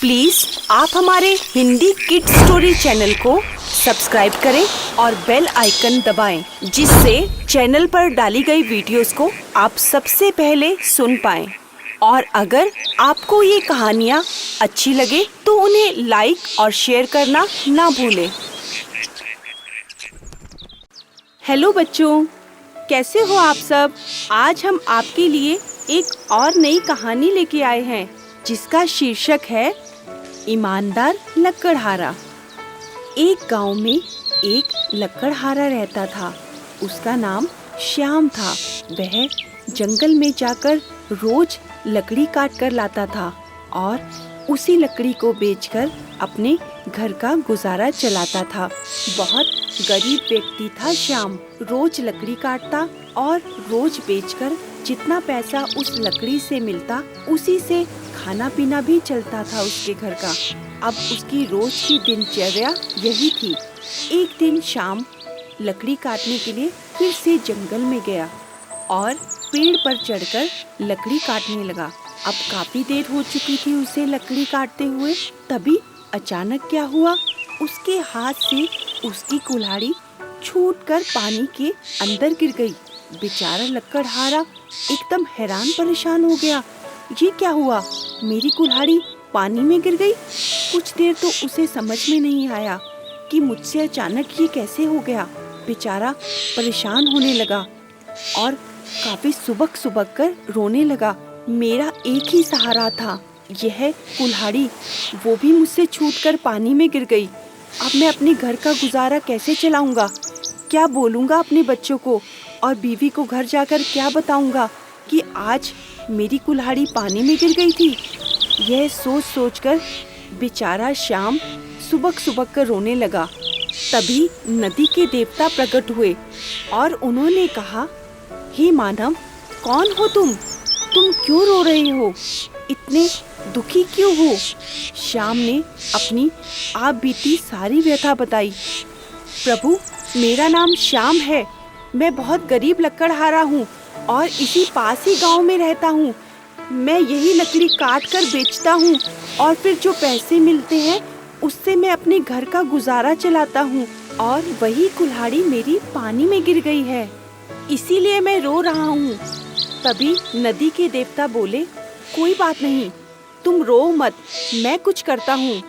Please आप हमारे Hindi kids story channel को सब्सक्राइब करें और बेल आइकन दबाएं, जिससे चैनल पर डाली गई वीडियोस को आप सबसे पहले सुन पाएं। और अगर आपको ये कहानियाँ अच्छी लगे तो उन्हें लाइक और शेयर करना ना भूलें। हेलो बच्चों, कैसे हो आप सब? आज हम आपके लिए एक और नई कहानी लेके आए हैं जिसका शीर्षक है ईमानदार लकड़हारा। एक गांव में एक लकड़हारा रहता था। उसका नाम श्याम था। वह जंगल में जाकर रोज लकड़ी काट कर लाता था और उसी लकड़ी को बेचकर अपने घर का गुजारा चलाता था। बहुत गरीब व्यक्ति था श्याम। रोज लकड़ी काटता और रोज बेचकर जितना पैसा उस लकड़ी से मिलता उसी से खाना पीना भी चलता था उसके घर का। अब उसकी रोज की दिनचर्या यही थी। एक दिन शाम लकड़ी काटने के लिए फिर से जंगल में गया और पेड़ पर चढ़कर लकड़ी काटने लगा। अब काफी देर हो चुकी थी उसे लकड़ी काटते हुए। तभी अचानक क्या हुआ, उसके हाथ से उसकी कुल्हाड़ी छूटकर पानी के अंदर गिर गई। बेचारा लकड़हारा एकदम हैरान परेशान हो गया। ये क्या हुआ? मेरी कुल्हाड़ी पानी में गिर गई। कुछ देर तो उसे समझ में नहीं आया कि मुझसे अचानक ये कैसे हो गया। बेचारा परेशान होने लगा और काफी सुबक सुबक कर रोने लगा। मेरा एक ही सहारा था, यह कुल्हाड़ी, वो भी मुझसे छूटकर पानी में गिर गई। अब मैं अपने घर का गुजारा कैसे चलाऊंगा? क्या बोलूंगा अपने बच्चों को और बीवी को? घर जाकर क्या बताऊंगा कि आज मेरी कुल्हाड़ी पानी में गिर गई थी? यह सोच सोचकर बेचारा श्याम सुबक सुबक कर रोने लगा। तभी नदी के देवता प्रकट हुए और उन्होंने कहा, हे मानव, कौन हो तुम क्यों रो रहे हो? इतने दुखी क्यों हो? श्याम ने अपनी आप बीती सारी व्यथा बताई। प्रभु, मेरा नाम श्याम है। मैं बहुत गरीब लकड़हारा हूँ और इसी पास ही गांव में रहता हूँ। मैं यही लकड़ी काट कर बेचता हूँ और फिर जो पैसे मिलते हैं उससे मैं अपने घर का गुजारा चलाता हूँ और वही कुल्हाड़ी मेरी पानी में गिर गई है, इसीलिए मैं रो रहा हूँ। तभी नदी के देवता बोले, कोई बात नहीं, तुम रो मत, मैं कुछ करता हूँ,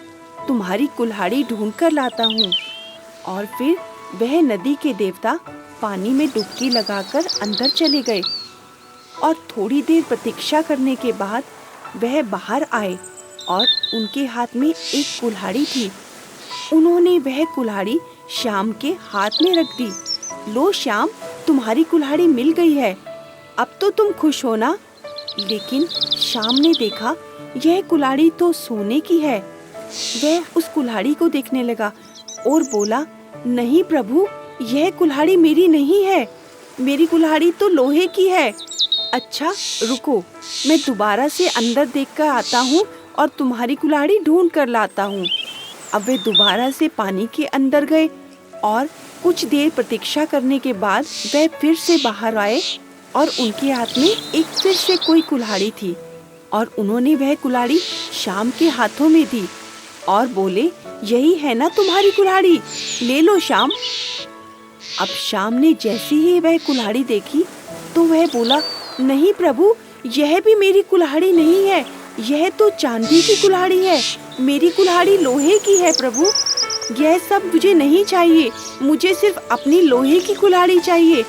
तुम्हारी कुल्हाड़ी ढूंढ कर लाता हूँ। और फिर वह नदी के देवता पानी में डुबकी लगाकर अंदर चले गए और थोड़ी देर प्रतीक्षा करने के बाद वह बाहर आए और उनके हाथ में एक कुल्हाड़ी थी। उन्होंने वह कुल्हाड़ी श्याम के हाथ में रख दी। लो श्याम, तुम्हारी कुल्हाड़ी मिल गई है, अब तो तुम खुश हो ना? लेकिन श्याम ने देखा यह कुल्हाड़ी तो सोने की है। वह उस कुल्हाड़ी को देखने लगा और बोला, नहीं प्रभु, यह कुल्हाड़ी मेरी नहीं है, मेरी कुल्हाड़ी तो लोहे की है। अच्छा रुको, मैं दोबारा से अंदर देखकर आता हूँ और तुम्हारी कुल्हाड़ी ढूंढ कर लाता हूँ। अब वे दोबारा से पानी के अंदर गए और कुछ देर प्रतीक्षा करने के बाद वह फिर से बाहर आए और उनके हाथ में एक फिर से कोई कुल्हाड़ी थी और उन्होंने वह कुल्हाड़ी श्याम के हाथों में दी और बोले, यही है ना तुम्हारी कुल्हाड़ी, ले लो श्याम। अब श्याम ने जैसे ही वह कुल्हाड़ी देखी तो वह बोला, नहीं प्रभु, यह भी मेरी कुल्हाड़ी नहीं है, यह तो चांदी की कुल्हाड़ी है, मेरी कुल्हाड़ी लोहे की है प्रभु। यह सब मुझे नहीं चाहिए, मुझे सिर्फ अपनी लोहे की कुल्हाड़ी चाहिए।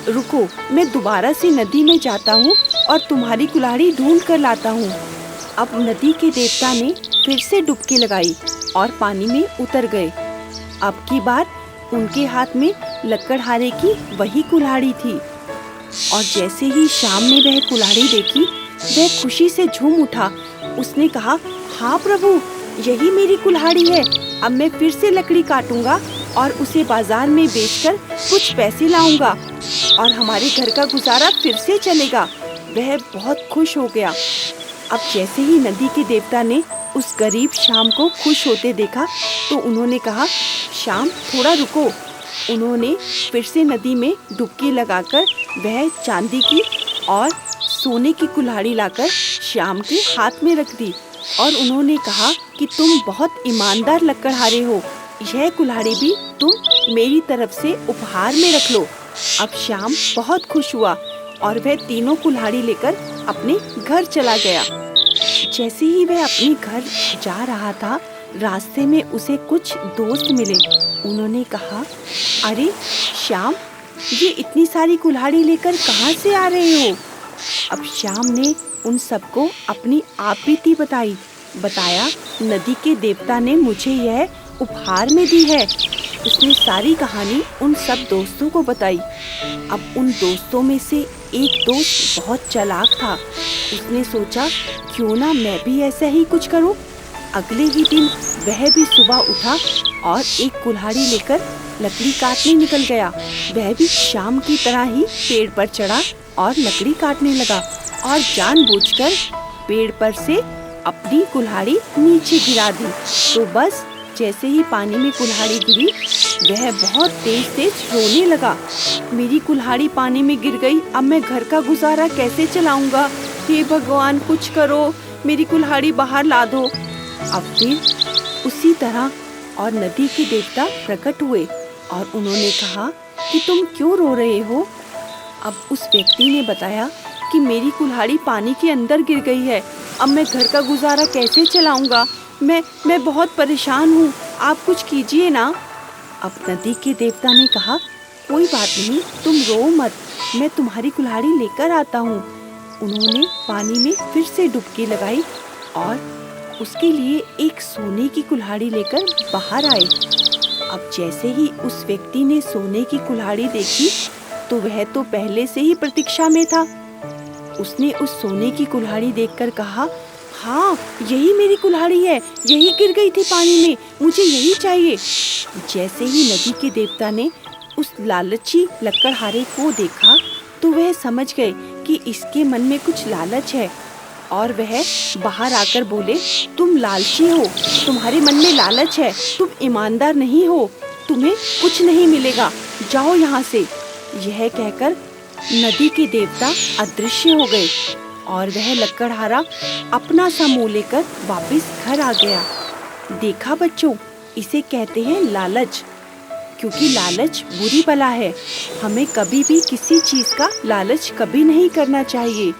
रुको, मैं दोबारा से नदी में जाता हूँ और तुम्हारी कुल्हाड़ी ढूंढ कर लाता हूँ। अब नदी के देवता ने फिर से डुबकी लगाई और पानी में उतर गए। अब की बार उनके हाथ में लकड़हारे की वही कुल्हाड़ी थी और जैसे ही श्याम ने वह कुल्हाड़ी देखी वह खुशी से झूम उठा। उसने कहा, हाँ प्रभु, यही मेरी कुल्हाड़ी है। अब मैं फिर से लकड़ी काटूंगा और उसे बाजार में बेचकर कुछ पैसे लाऊंगा और हमारे घर का गुजारा फिर से चलेगा। वह बहुत खुश हो गया। अब जैसे ही नदी के देवता ने उस गरीब श्याम को खुश होते देखा तो उन्होंने कहा, श्याम थोड़ा रुको। उन्होंने फिर से नदी में डुबकी लगाकर वह चांदी की और सोने की कुल्हाड़ी लाकर श्याम के हाथ में रख दी और उन्होंने कहा कि तुम बहुत ईमानदार लकड़हारे हो, यह कुल्हाड़ी भी तुम मेरी तरफ से उपहार में रख लो। अब श्याम बहुत खुश हुआ और वह तीनों कुल्हाड़ी लेकर अपने घर चला गया। जैसे ही वह अपने घर जा रहा था, रास्ते में उसे कुछ दोस्त मिले। उन्होंने कहा, अरे श्याम, ये इतनी सारी कुल्हाड़ी लेकर कहाँ से आ रहे हो? अब श्याम ने उन सबको अपनी आपबीती बताया, नदी के देवता ने मुझे यह उपहार में दी है। उसने सारी कहानी उन सब दोस्तों को बताई। अब उन दोस्तों में से एक दोस्त बहुत चालाक था। उसने सोचा, क्यों ना मैं भी ऐसा ही कुछ करूं। अगले ही दिन वह भी सुबह उठा और एक कुल्हाड़ी लेकर लकड़ी काटने निकल गया। वह भी शाम की तरह ही पेड़ पर चढ़ा और लकड़ी काटने लगा और जानबूझकर पेड़ पर से अपनी कुल्हाड़ी नीचे गिरा दी। तो बस जैसे ही पानी में कुल्हाड़ी गिरी, वह बहुत तेज रोने लगा। मेरी कुल्हाड़ी पानी में गिर गई, अब मैं घर का गुजारा कैसे चलाऊंगा? हे भगवान, कुछ करो, मेरी कुल्हाड़ी बाहर ला दो। अब फिर उसी तरह और नदी के देवता प्रकट हुए और उन्होंने कहा कि तुम क्यों रो रहे हो? अब उस व्यक्ति ने बताया कि मेरी कुल्हाड़ी पानी के अंदर गिर गई है, अब मैं घर का गुजारा कैसे चलाऊंगा? मैं बहुत परेशान हूँ, आप कुछ कीजिए ना। अब नदी के देवता ने कहा, कोई बात नहीं, तुम रो मत, मैं तुम्हारी कुल्हाड़ी लेकर आता हूँ। उन्होंने पानी में फिर से डुबकी लगाई और उसके लिए एक सोने की कुल्हाड़ी लेकर बाहर आए। अब जैसे ही उस व्यक्ति ने सोने की कुल्हाड़ी देखी, तो वह तो पहले से ही प्रतीक्षा में था। उसने उस सोने की कुल्हाड़ी देखकर कहा, हाँ, यही मेरी कुल्हाड़ी है, यही गिर गई थी पानी में, मुझे यही चाहिए। जैसे ही नदी के देवता ने उस लालची लकड़हारे को देखा, तो वह समझ गए कि इसके मन में कुछ लालच है और वह बाहर आकर बोले, तुम लालची हो, तुम्हारे मन में लालच है, तुम ईमानदार नहीं हो, तुम्हें कुछ नहीं मिलेगा, जाओ यहाँ से। यह कहकर नदी के देवता अदृश्य हो गए और वह लकड़हारा अपना सा मुंह लेकर वापस घर आ गया। देखा बच्चों, इसे कहते हैं लालच, क्योंकि लालच बुरी बला है। हमें कभी भी किसी चीज का लालच कभी नहीं करना चाहिए।